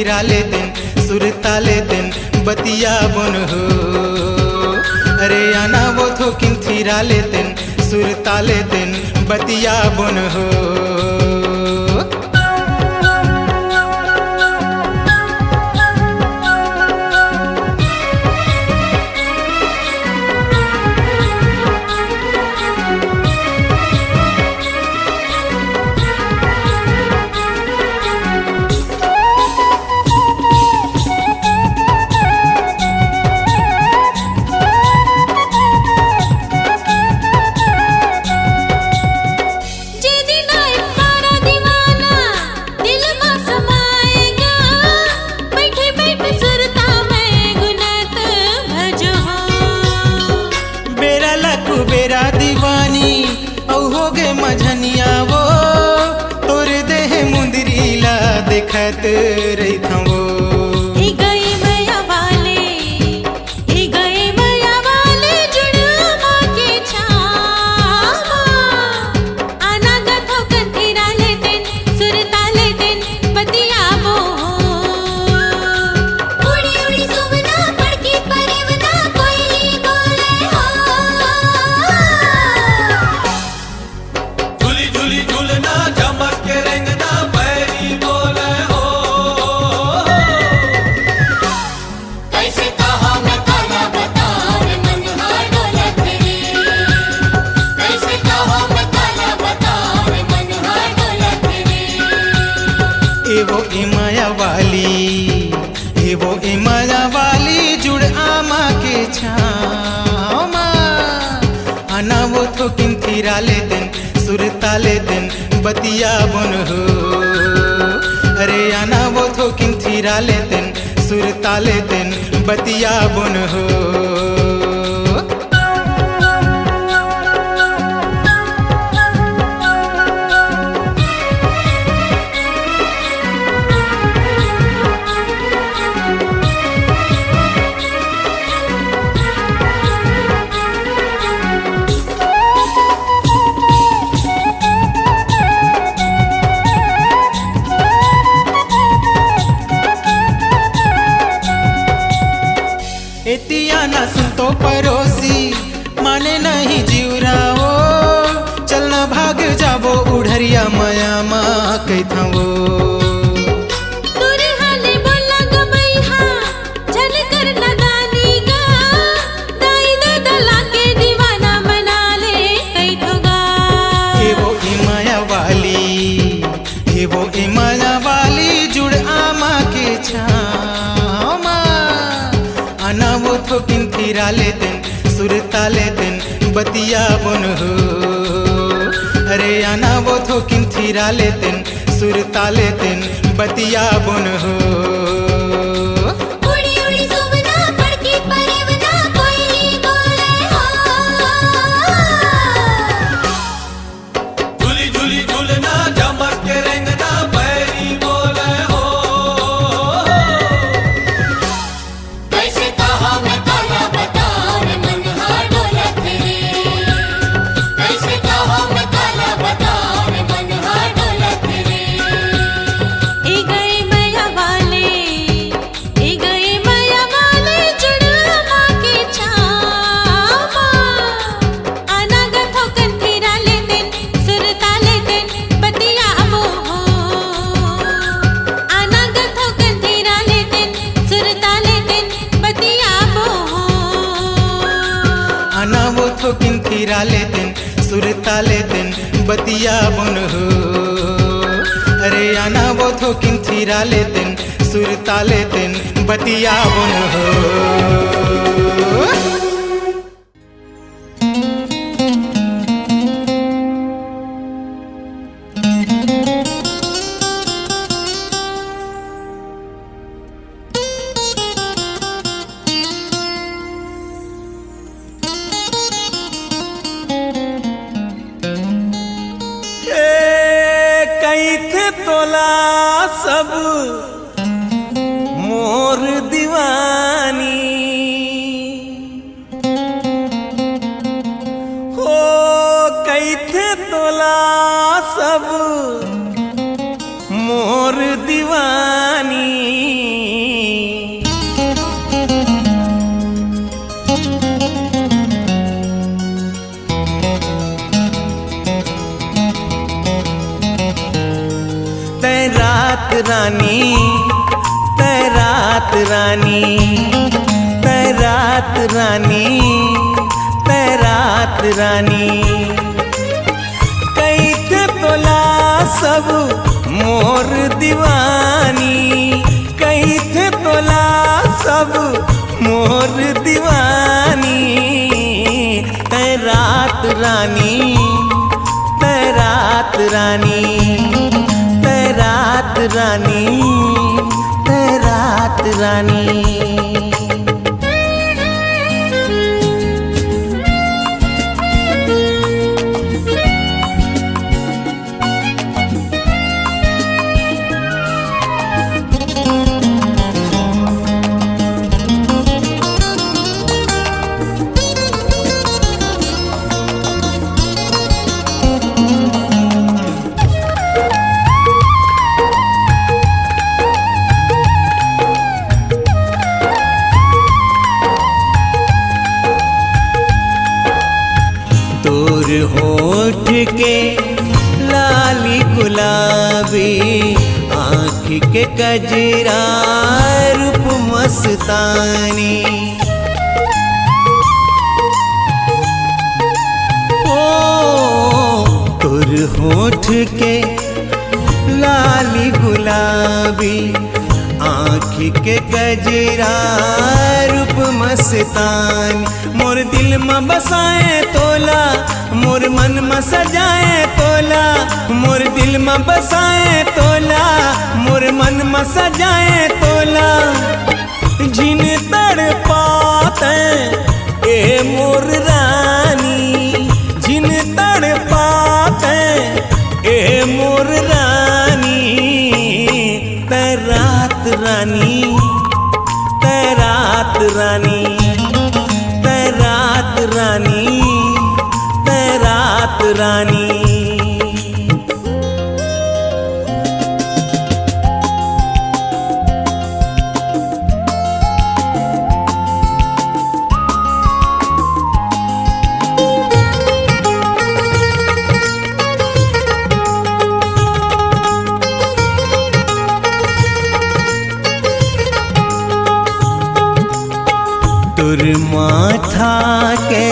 फिरा ले दिन सुरता ले दिन बतिया बुन हो। अरे आना वो थो किन फिरा ले दिन सुरता ले दिन बतिया बुन हो। बेरा दीवानी औ हो गे मझनिया वो तोरे देह मुंदरीला देखत रही था वो। एवो इमाया वाली जुड़ आमा के छामा आना वो थो किन फिरा ले दिन सुरता ले दिन बतिया बुन हो। अरे आना वो थो किन फिरा ले दिन सुरता ले दिन बतिया बुन हो। एतिया ना सुन तो परोसी माने नहीं जीवराओ चलना भाग जाबो उड़रिया माया माँ कहता वो। एवो इमाया वाली जुड़ आमा के छामा आना वो थो किन फिरा ले दिन सुरता ले दिन बतिया बुन हो। अरे आना वो थो किन फिरा ले दिन सुरता ले दिन बतिया बुन हो। किन फिरा ले दिन सुरता ले दिन बतिया बुन हो। अरे आना वो थो किन फिरा ले दिन सुरता ले दिन बतिया बुन हो। तोला सब मोर दीवानी हो कैथे तोला सब मोर दीवानी रानी तैरात रानी तैरात रानी तैरात रानी कई थे तोला सब मोर दीवानी कई थे तोला सब मोर दीवानी तैरात रानी तैरात रानी तैरात रानी तैरात रानी तोर होठ के लाली गुलाबी आँख के कजरा रूप मस्तानी ओ तोर होठ के लाली गुलाबी आँख के कजरा रूप मस्तानी मोर दिल में बसाए तोला मोर मन में सजाए तोला मोर दिल में बसाए तोला मोर मन में सजाए तोला जिन तड़ पाते ए मोर रानी जिन तड़ पाते ए मोर रानी तैरात रानी तैरात रानी तैरात रानी तैरात रानी तुर माथा के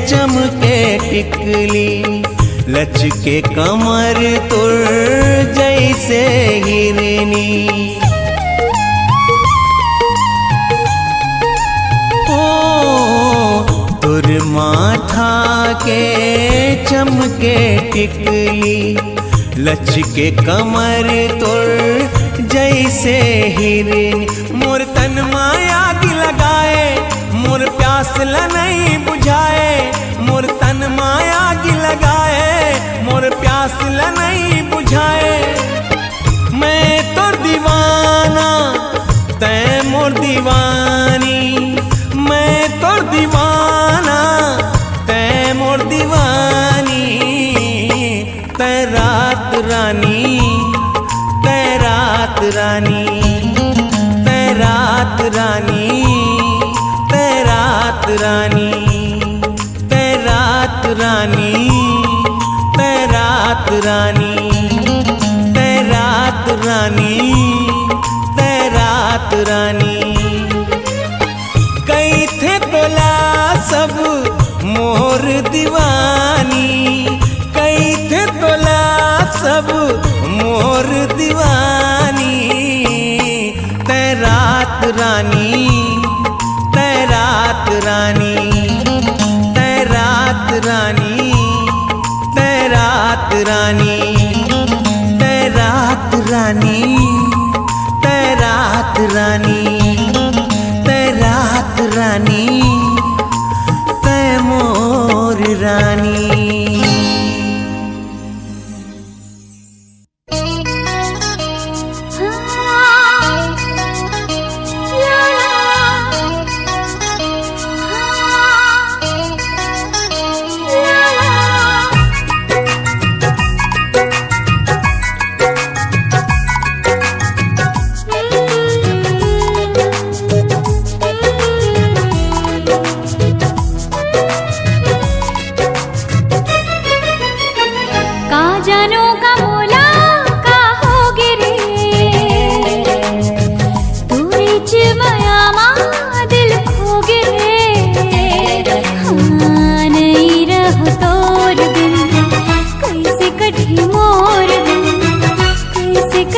चमके टिकली लचके कमर तुर जैसे हिरनी ओ तुर माथा के चमके टिकली लचके कमर तुर जैसे हिरनी मोर तन माया लगाए मोर प्यास ला नहीं बुझाए मोर तन माया की लगाए मोर प्यास ला नहीं बुझाए मैं तो दीवाना तै मोर दीवानी मैं तो दीवाना तै मोर दीवानी तैरात रानी तैरात रानी तैरात रानी तैरात रानी तैरात रानी तैरात रानी तैरात रानी तैरात रानी कई थे तोला सब मोर दीवानी कई थे तोला सब मोर दीवानी तैरात रानी तैरात रानी तैरात रानी तैरात रानी तैरात रानी तैरात रानी तैरात रानी तै मोर रानी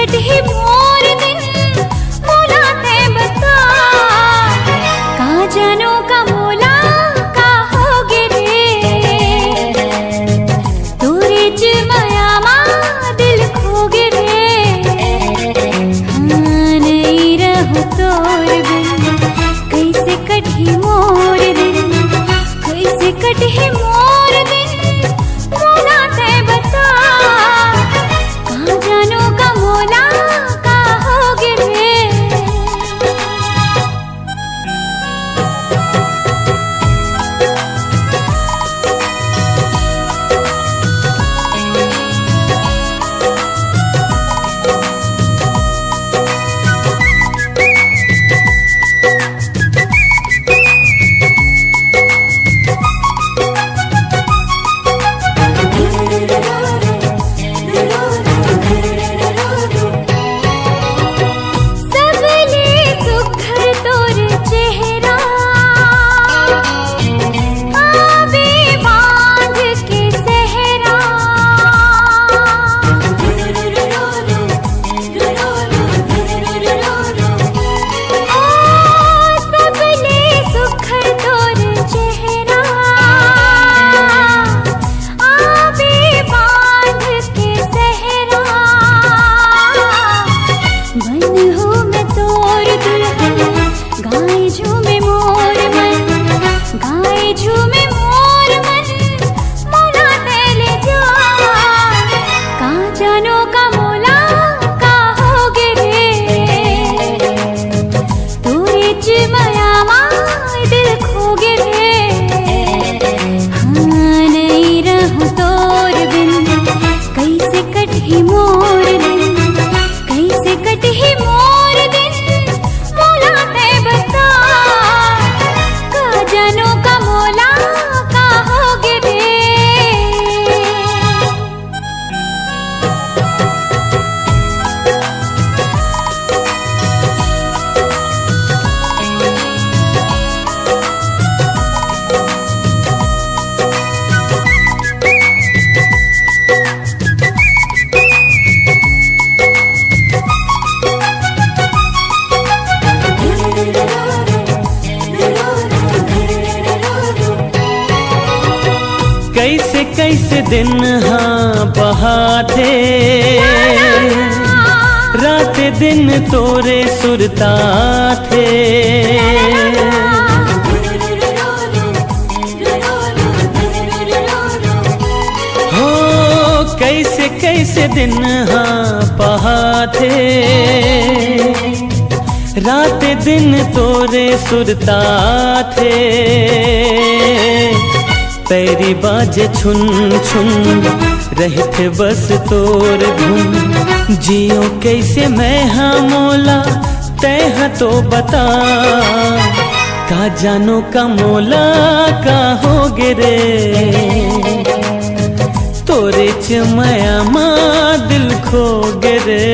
कटही मोर दिन मोलाते बता का जानो का मोला का होगे रे तोरे च माया मा दिल खोगे रे हाँ नहीं रहूं तोर बिन कैसे कटही मोर दिन कैसे कटही मोर दिन मोलाते बता का जानो का मोला का होगे रे कैसे कैसे दिन हाँ बहाते रात दिन तोरे सुरता थे हो कैसे कैसे दिन हाँ बहाते रात दिन तोरे सुरता थे पैरी बाजे छुन छुन रहते बस तोर धुन जियो कैसे मैं हाँ मोला तय तो बता का जानो का मोला का होगे रे तोरे च माया माँ दिल खोगे रे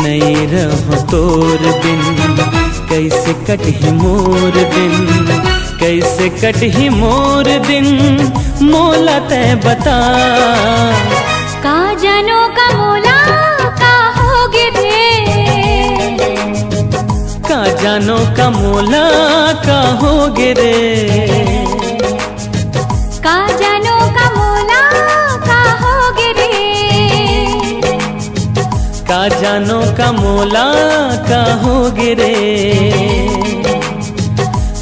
नहीं रहो तोर बिन कैसे कटही मोर दिन कैसे कटही मोर दिन मोला तय बता का जानो का मोला का होगे रे का जानो का मोला का होगे रे का जानो का मोला का होगे रे का जानो का मोला का होगे रे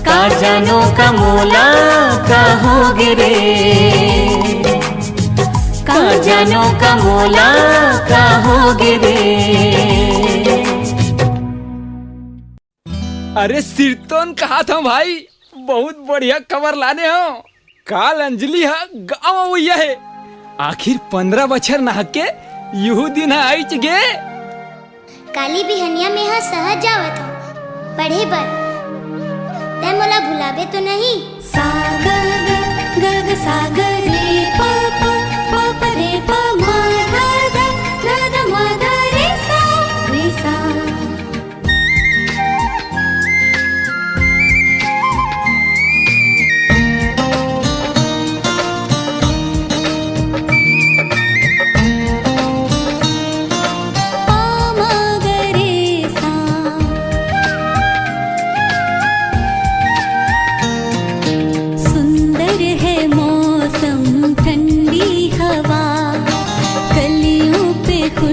का जानो का मोला का होगे रे का जानो का मोला का होगे रे। अरे सिरतोन कहा था भाई, बहुत बढ़िया खबर लाने हो। काल अंजलि है गाँव हुआ है, आखिर 15 बछर नहा के यहू दिन आई गे। काली बिहनिया में यहाँ सहज जावत हो पढ़े बर, तै मोला भुलाबे तो नहीं। सागर गग सागर रे प प प प रे प म ध ध ध ध म ध रे सा रे सा।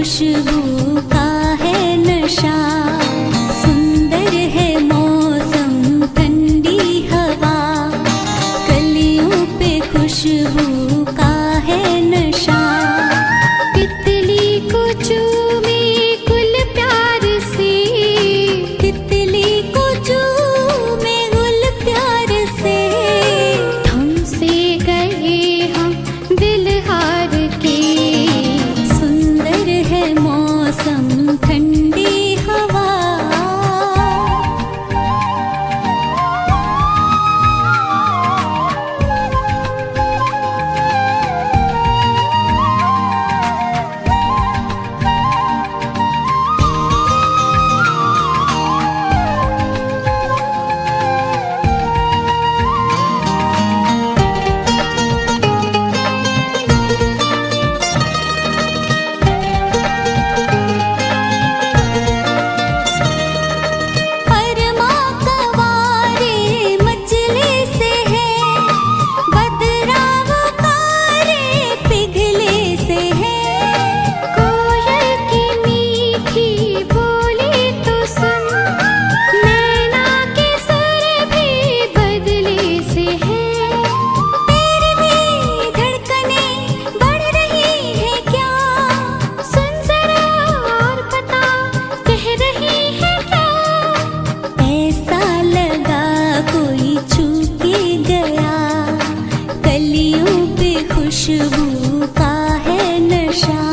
खुशबू का है नशा। सुंदर है मौसम ठंडी हवा, कलियों पे खुशबू का है नशा। तितली को चूमे गुल प्यार से, तितली को चूमे गुल प्यार से। हमसे गए हम दिल हार के, सुंदर है मौसम ठंडी हवा। परमा कवारे मचले से है, बदराव कारे पिघले से है। कोयल की मीठी बोली तो सुन, नैना के सुर भी बदले से है। तेरी भी धड़कने बढ़ रही है क्या, सुन जरा और बता कह रही है क्या। ऐसा लगा कोई छू के गया, कलियों पे खुशबू का है नशा।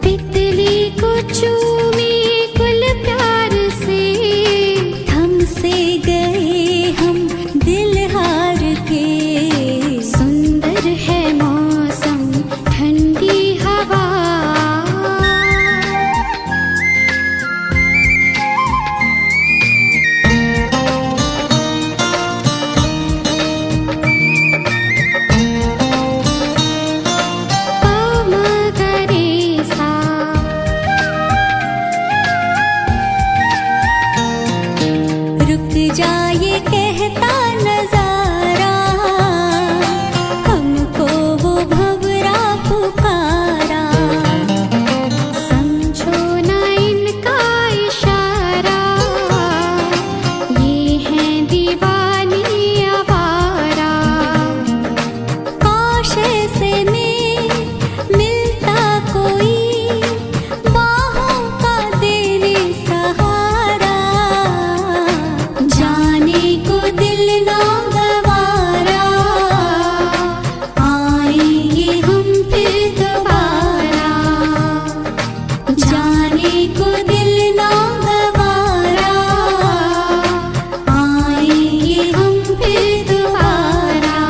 तितली को चूमे गुल प्यार से, हमसे गए हम दिल हार के। सुंदर है मौसम ठंडी हवा। पमगरेसा रुक जाए कहता नजारा, हमको वो भंवरा पुकारा। समझो ना इनका इशारा, ये है दीवानी आवारा। काश ऐसे में मिलता कोई, बाहों का देने सहारा। जाने को दिल ना गवारा, आएंगे हम फिर दोबारा। जाने को दिल ना गवारा, आएंगे हम फिर दोबारा।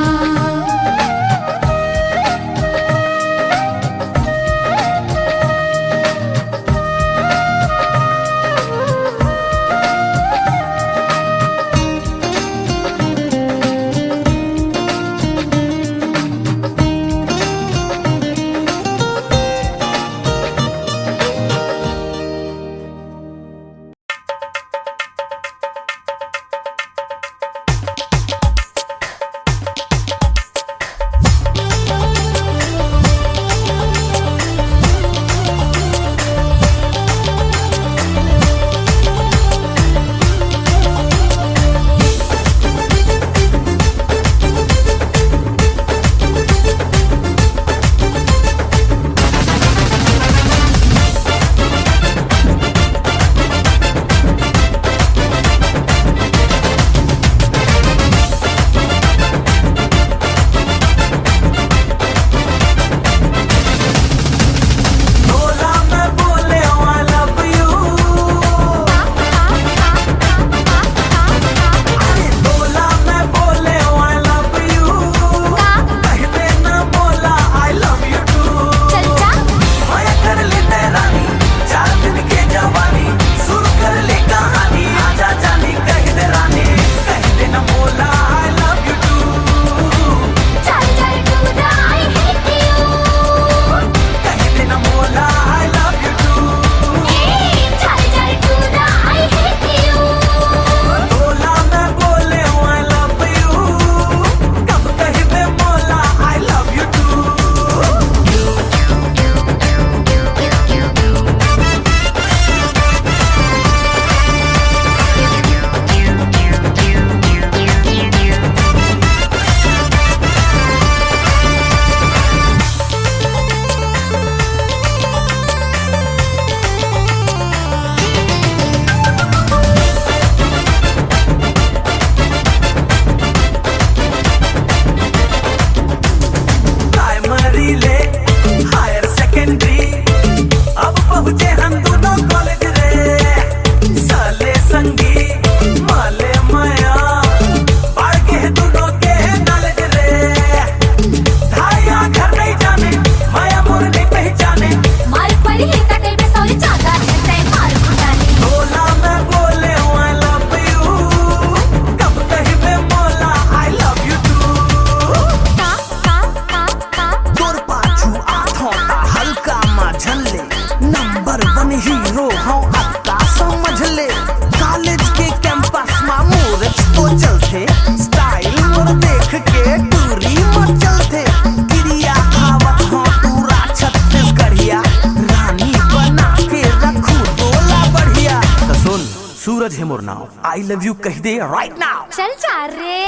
सूरज है मोर नाव, आई लव यू कह दे राइट नाउ। चल जा रे।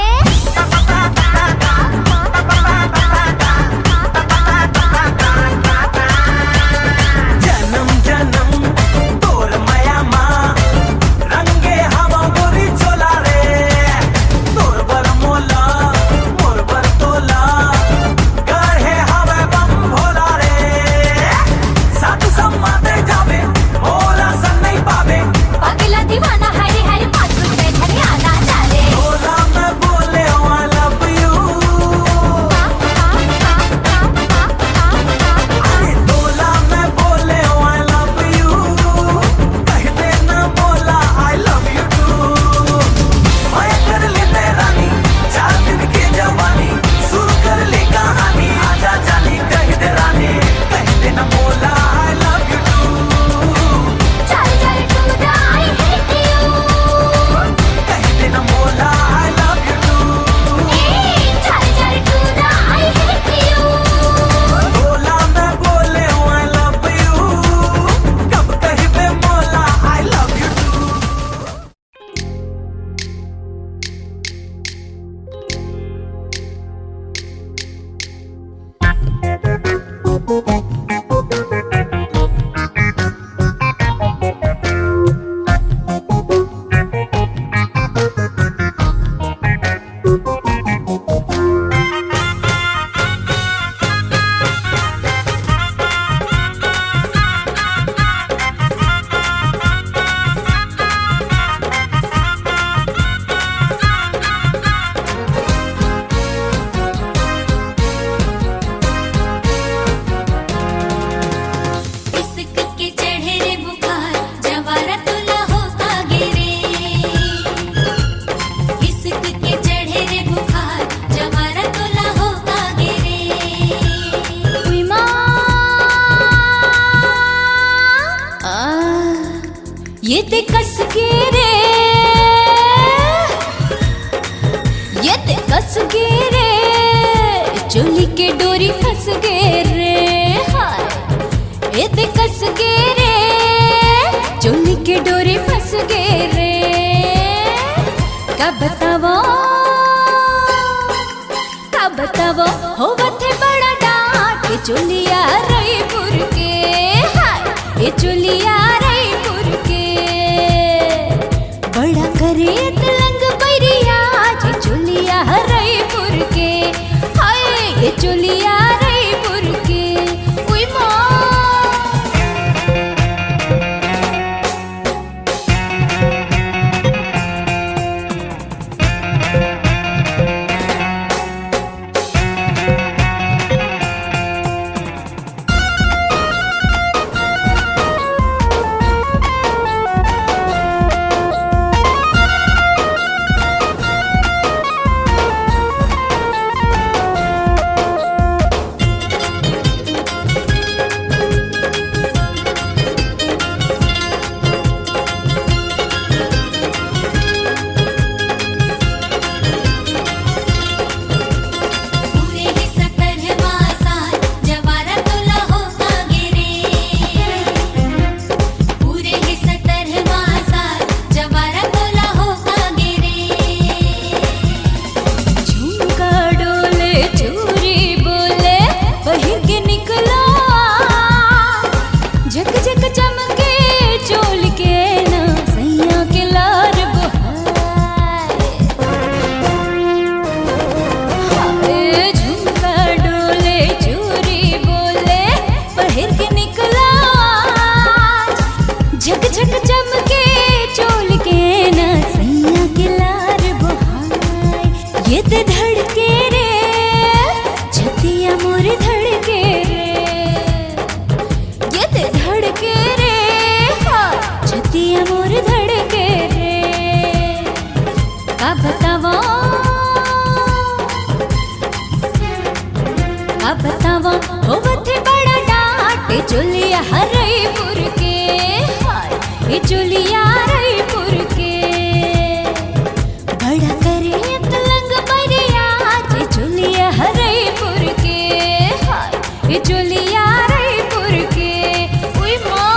जन्म जन्म तोर माया माँ रंगे हवा गोरी चोला रे, तोर बर मोला मोर बर तोला गढ़े हवे बम भोला रे, साधु सम्माते जावे भोला सन नहीं पावे, अगला दीवाना हरे हरे 5 रुपए धरे आना चाले। भोला मैं बोले I love you, अरे भोला मैं बोले I love you, कह देना बोला I love you too। माया कर ले रानी 4 दिन की जवानी, शुरू कर ले कहानी, आजा जानी कह दे रानी, कह देना बोला I love you too। चल चल टूटा I hate you। कह देना बोला I love you too। चल चल टूटा I hate you। बोला मैं बोले I love you, कब कहीं पे बोला I love you too। इश्क के चढ़े रे बुखार जवारा तुला हो आगे रे। इश्क के चढ़े रे बुखार जवारा तुला हो आगे रे। उई माँ ये ते कस के रे, ये ते कस के रे, चोली के डोरी फंस गे रे। हाय ये ते कस गे रे, चोली के डोरी फंस गे रे। कब बतावो हो बथे बड़ा डांट, ये चोलिया रईपुर के। हाय ये चोलिया रईपुर के, बड़ा करे तलंग बैरिया, ये चोलिया रईपुर के। हाय ये चोलिया रईपुर के। उई माँ बतावा हो बथे बड़ा डांट चुलिया हरईपुर के। हाय ये चुलिया हरईपुर के बड़ा करे तलंग बरिया ये चुलिया हरईपुर के। हाय ये चुलिया हरईपुर के। उई माँ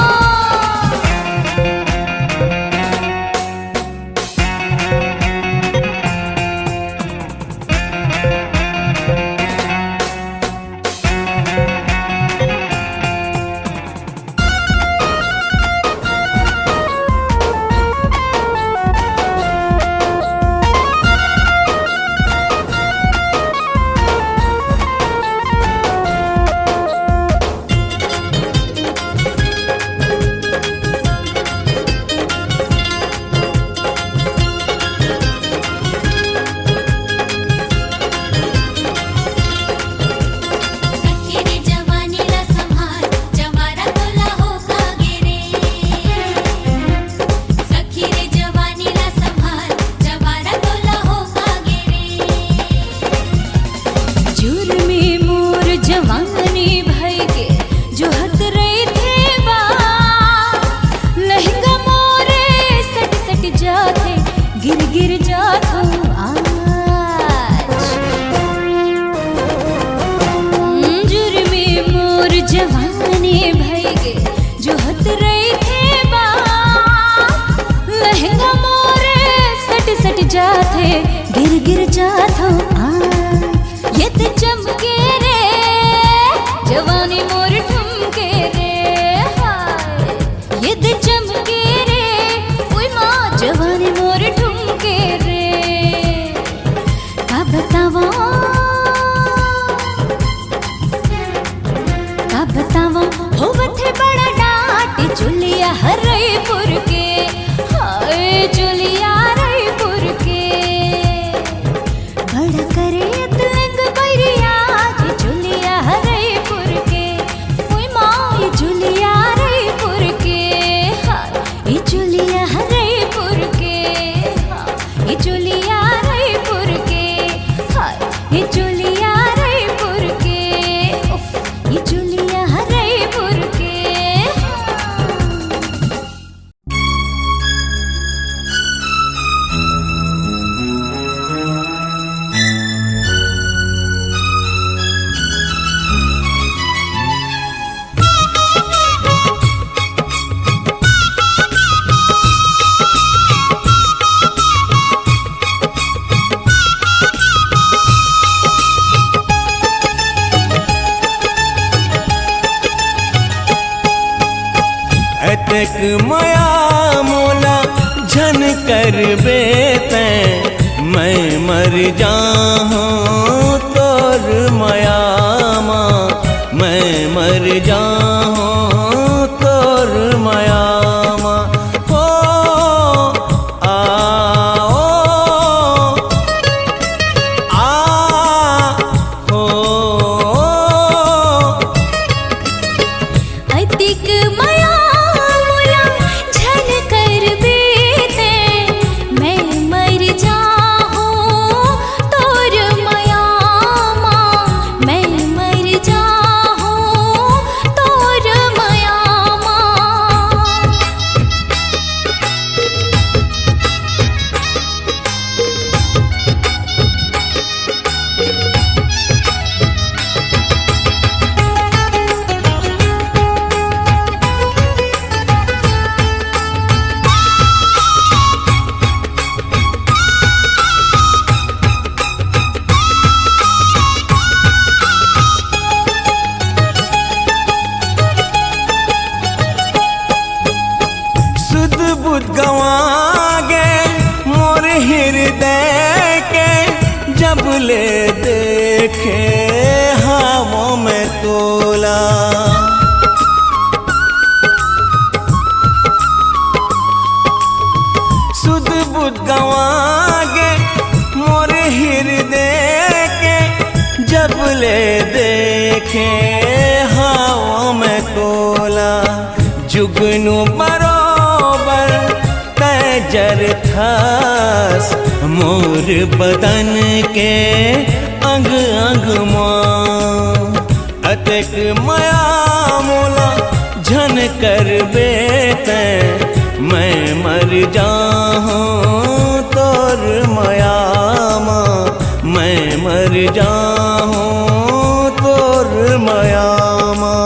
रही थे बा लहंगा मोरे सट सट जाते गिर गिर जाता ये ते चमके रे जवानी मोर ठुमके रे हाय ये ते चमके रे ओए माँ जवानी मोर ठुमके रे का बतावा होवथे बड़ा डाट चुलिया हरईपुर के हाय चुलिया हरईपुर के बड़ा करे तलंग बैरिया जी चुलिया हरईपुर के ओए माँ ये चुलिया हरईपुर के हाय ये चुलिया हरईपुर के हाय ये चुलिया हरईपुर के हाय ये चुलिया हरईपुर के उफ ये चुलिया हरईपुर के अतक माया मोला झन कर बेते मैं मर जाऊं तोर माया माँ मैं मर जाऊं तोर माया माँ हो हो अतिक माया मोला झन कर बेते मैं मर जाऊं तोर माया माँ मैं मर जाऊं तोर माया माँ सुध बुध गवा गए मोर हृदय के जब ले देखे हावों में तोला सुध बुध गवा गए मोर हृदय के जब ले देखे हावों में तोला जुगनू बरोबर तैजर थास मोर बदन के अंग अंग माँ अतक माया मोला झन कर बेते मैं मर जाऊं तोर माया माँ मैं मर जाऊं तोर माया माँ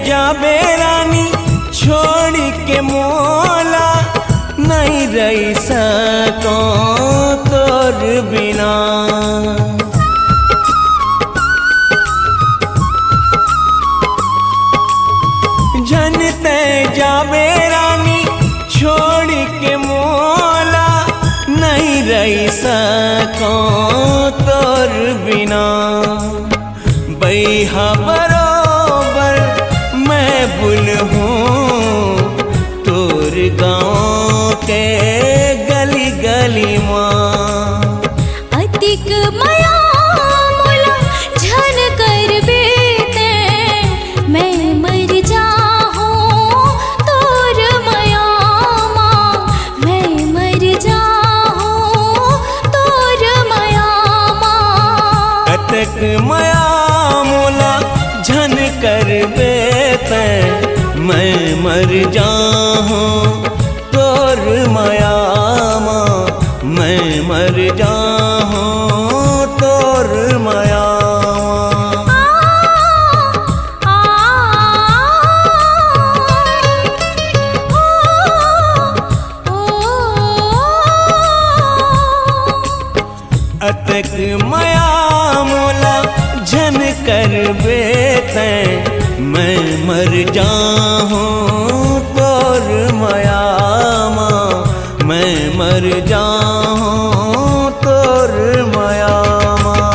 जाबे रानी छोड़ के मोला नहीं रही सको तोर बिना। जनते जाबे रानी छोड़ के मोला नहीं रही सको तोर बिना। बैहा बरोबर मैं बुल हूँ तोर गाँव के गली गली माँ। अतिक माया मोला झन कर बेते मैं मर जाहूँ तोर माया माँ, मैं मर जाहूँ तोर माया माँ। अतक माया मोला झन कर बेते मैं मर जाहूँ तोर माया माँ, मैं मर जाहूँ तोर माया माँ। अतक माया मोला झन कर बेते मैं मर जाहूँ तोर माया माँ, मैं मर जाहूँ तोर माया माँ।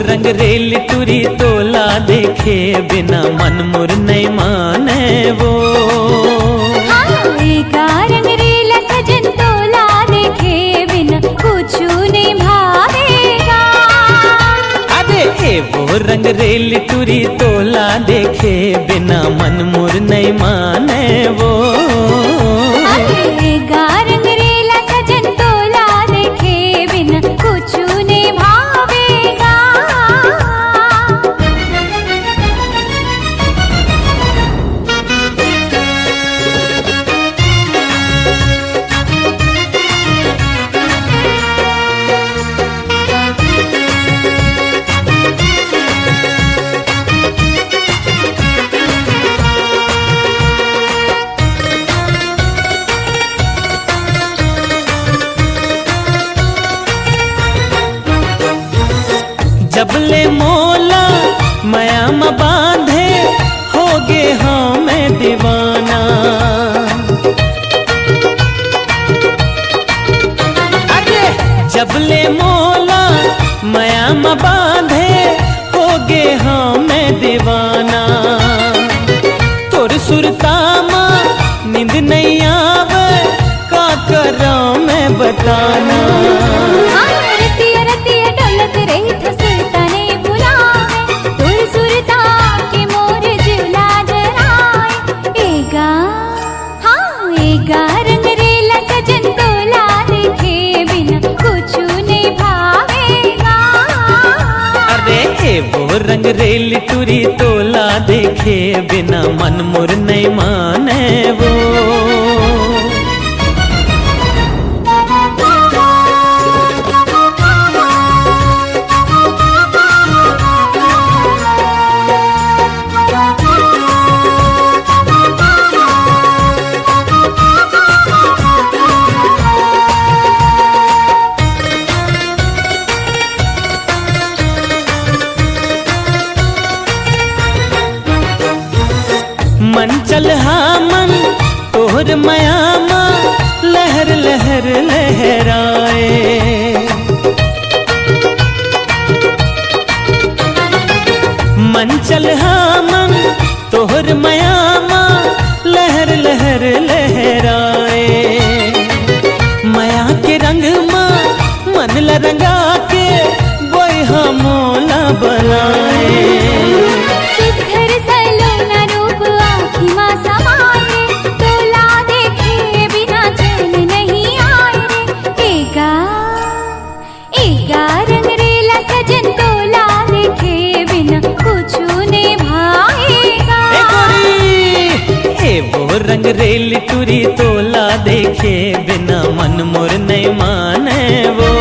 रंग रेल टूरी तोला देखे बिना मन मुर नहीं माने वो। रंग रेल सजन तोला देखे बिना कुछ नहीं भावेगा। अरे ए वो रंग रेल टूरी तोला देखे बिना मन मुर नहीं माने वो। रंग रेल सजन तोला देखे बिना कुछ नहीं भावेगा। जबले मोला माया म बांधे होगे हमें दीवाना। अरे जबले मोला माया म बांधे होगे हमें दीवाना। तोर सुरता माँ नींद नहीं आवे का करा मैं बताना। रंग रेल टूरी तोला देखे बिना मन मुर नहीं माने वो। चल मन तोहर मयामा लहर लहर लहराए। मन चल मन तोहर मयामा लहर लहर लहराए। माया के रंग माँ मन ला रंगा के बोहा मोला बनाए। सुघर सलोना रूप आँखी माँ समाए, तोला देखे बिना चैन नहीं आए रे। एगा रंग रेला सजन, तोला देखे बिना कुछ ने भाएगा। ए गोरी ए वो रंग रेल टूरी तोला देखे बिना मन मोर नहीं माने वो।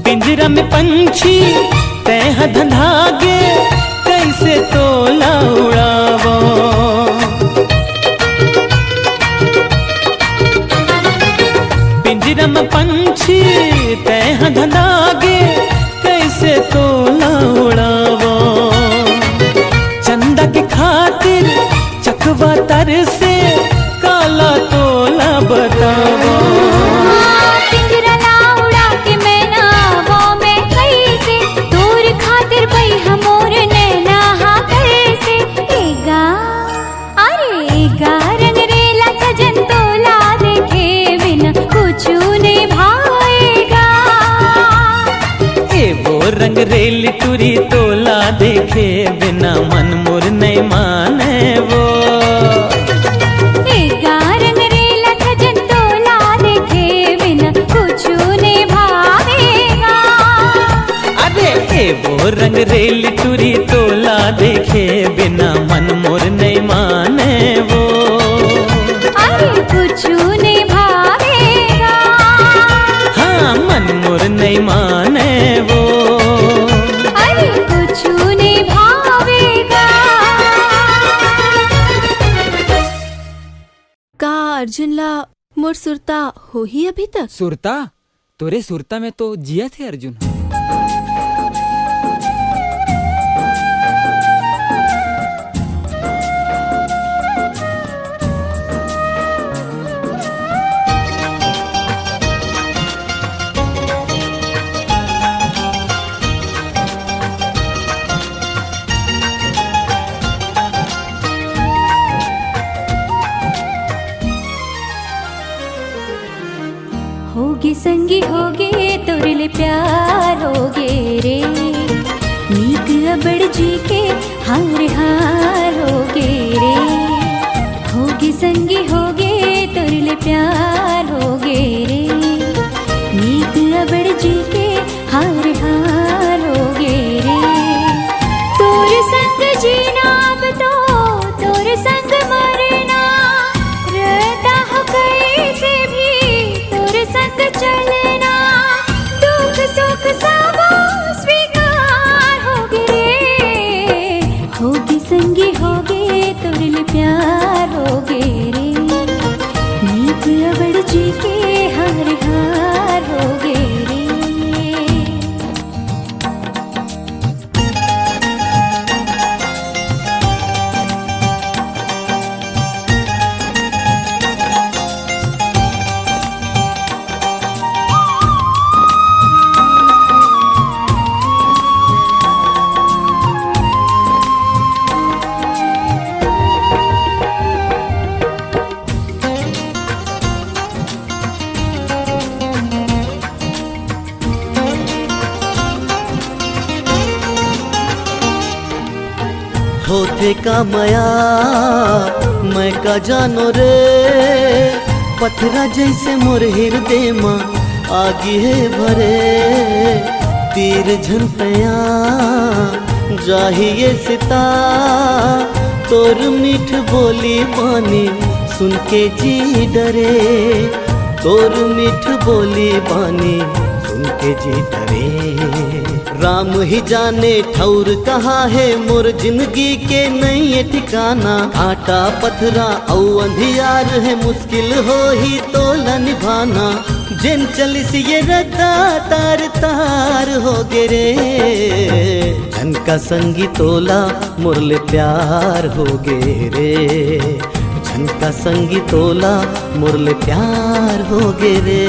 पिंजरा में पंछी तह धंधागे कैसे तोला उड़ावो। पिंजरा में पंछी तह धंधागे कैसे तोला उड़ावो। चंदा के खातिर चकवा तर से काला तोला बतावो। पिंजरा ला उड़ा के मैना वो मैं कैसे, दूर खातिर पई हमोर नैना हा कैसे। एगा रंग रेला सजन, तोला देखे बिना कुछ ने भाएगा। ए वो रंग रेल टूरी तोला देखे बिना मन मोर नहीं माने वो। एगा रंग रेला सजन, तोला देखे बिना कुछ ने भाएगा। अरे ए वो रंग रेल टूरी तोला देखे बिना मन मोर नहीं माने वो। अरे कुछ ने भावेगा। हाँ मन मोर नहीं माने वो। अरे कुछ ने भावेगा। का अर्जुन ला मोर सुरता हो ही अभी तक? सुरता? तोरे सुरता में तो जिया थे अर्जुन। होगे संगी होगे तोरले प्यार होगे रे, नीक अबड़ जी के हार होगे रे। होगे संगी होगे तोरले प्यार होगे रे, नीक अबड़ जी के हार होगे रे। तोर संग जीना अब तो तोर संग मरना, रहता हो कैसे भी तोर संग चलना। दुख सुख सब स्वीकार होगे रे, होगे संगी होगे तोरले प्यार होगे रे, नीक अबड़ जी के हार होगे रे। होते का मया मैं का जानो रे, पथरा जैसे मोर हृदय माँ आगी है भरे। तीर झनपया जाहिए सिता तोर मीठ बोली पानी सुन के जी डरे, तोर मीठ बोली बानी सुन के जी डरे। राम ही जाने ठौर कहाँ है मोर जिंदगी के नहीं है ठिकाना। आटा पथरा औ अंधियार है मुश्किल हो ही तोला निभाना। जिन चलिस ये रद्दा तार तार हो गे रे, झनका संगी तोला मुरले प्यार हो गे रे। झनका संगी तोला मुरले प्यार हो गे रे।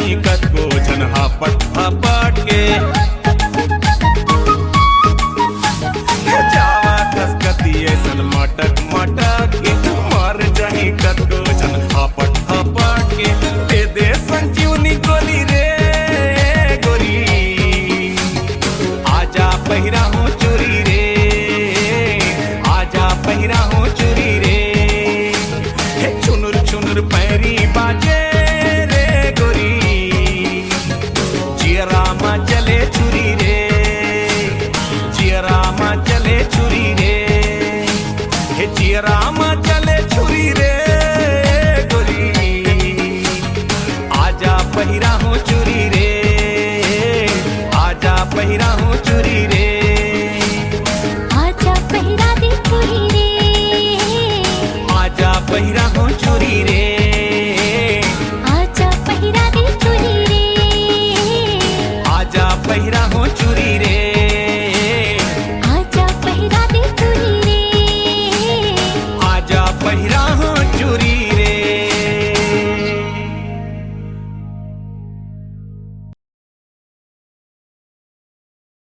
जही कतको जन हापट के जावा कसकती ऐसन मटक के मार जही कतको जन हापट के दे दे संजीवनी गोली रे गोरी आजा पहिरा हूँ चोरी रे आजा पहिरा हूँ चोरी रे हे चुनुर चुनुर पैरी बाजे रे गोरी जियरा मा चले चुरी रे जियरा मा चले चुरी रे हे जियरा मा चले चुरी रे गोरी आजा पहिरा हूँ चुरी रे आजा पहिरा हूँ चुरी रे आजा पहिरा दे चूड़ी रे आजा पहिरा